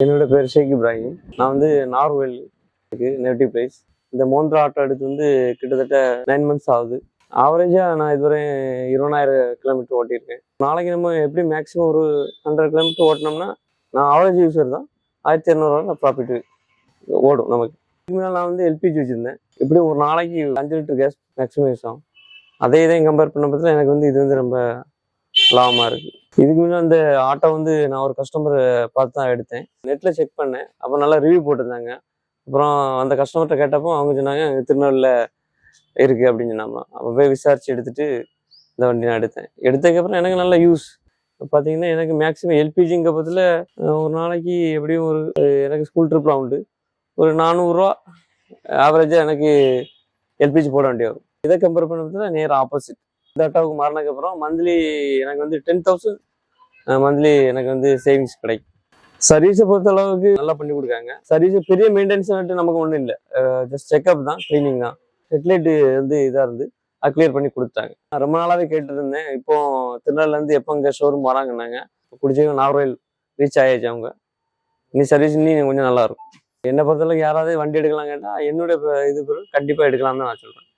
என்னோட பேர் ஷேக் இப்ராஹிம். நான் வந்து நார்வேல் நேட்டிவ் பிளேஸ். இந்த மோந்திரா ஆட்டோ எடுத்து வந்து கிட்டத்தட்ட 9 months ஆகுது. ஆவரேஜாக நான் இதுவரை 20,000 கிலோமீட்டர் ஓட்டியிருக்கேன். நாளைக்கு நம்ம எப்படி மேக்ஸிமம் ஒரு 100 கிலோமீட்டர் ஓட்டினோம்னா நான் ஆவரேஜ் யூஸர் தான். 1200 ப்ராஃபிட் ஓடும் நமக்கு. இதுக்கு மேலே நான் வந்து எல்பிஜி வச்சுருந்தேன். எப்படி ஒரு நாளைக்கு 5 லிட்டர் கேஸ் மேக்ஸிமம் யூஸ் ஆகும். அதே இதையும் கம்பேர் பண்ண பட்சத்தில் எனக்கு வந்து இது வந்து ரொம்ப லாபமாக இருக்குது. இதுக்கு முன்னே அந்த ஆட்டோ வந்து நான் ஒரு கஸ்டமரை பார்த்து தான் எடுத்தேன். நெட்டில் செக் பண்ணேன். அப்போ நல்லா ரிவ்யூ போட்டிருந்தாங்க. அப்புறம் அந்த கஸ்டமர்கிட்ட கேட்டப்போ அவங்க சொன்னாங்க திருநெல்வேலியில் இருக்குது அப்படின்னு சொன்னாங்க. அப்போ போய் விசாரித்து எடுத்துகிட்டு இந்த வண்டி நான் எடுத்தேன். எடுத்ததுக்கப்புறம் எனக்கு நல்ல யூஸ். பார்த்தீங்கன்னா எனக்கு மேக்ஸிமம் எல்பிஜிங்க பற்றில் ஒரு நாளைக்கு எப்படியும் ஒரு எனக்கு ஸ்கூல் ட்ரிப்லாம் உண்டு. ஒரு 400 ஆவரேஜாக எனக்கு எல்பிஜி போட வேண்டிய வரும். இதை கம்பேர் பண்ண பட்சத்தில் நேர் ஆப்போசிட். இந்த ஆட்டோவுக்கு மாறினதுக்கப்புறம் மந்த்லி எனக்கு வந்து 10,000 மந்த்லி எனக்கு வந்து சேவிங்ஸ் கிடைக்கும். சர்வீஸை பொறுத்த அளவுக்கு நல்லா பண்ணி கொடுக்காங்க. சர்வீஸ் பெரிய மெயின்டெனன்ஸ் நமக்கு ஒன்றும் இல்லை. ஜஸ்ட் செக்அப் தான், க்ளீனிங் தான். ஹெட்லைட்டு வந்து இதாக இருந்து அது கிளியர் பண்ணி கொடுத்தாங்க. நான் ரொம்ப நாளாகவே கேட்டுட்டு இருந்தேன். இப்போ திருநெல்வேலிலேருந்து எப்போ இங்கே ஷோரூம் வராங்கன்னாங்க. குடிச்சவங்க நார்வேல் ரீச் ஆயாச்சு அவங்க. இனி சர்வீஸ் இன்னும் கொஞ்சம் நல்லாயிருக்கும். என்னை பொறுத்தளவுக்கு யாராவது வண்டி எடுக்கலாம் கேட்டால் என்னுடைய இது கண்டிப்பாக எடுக்கலாம் தான் நான் சொல்கிறேன்.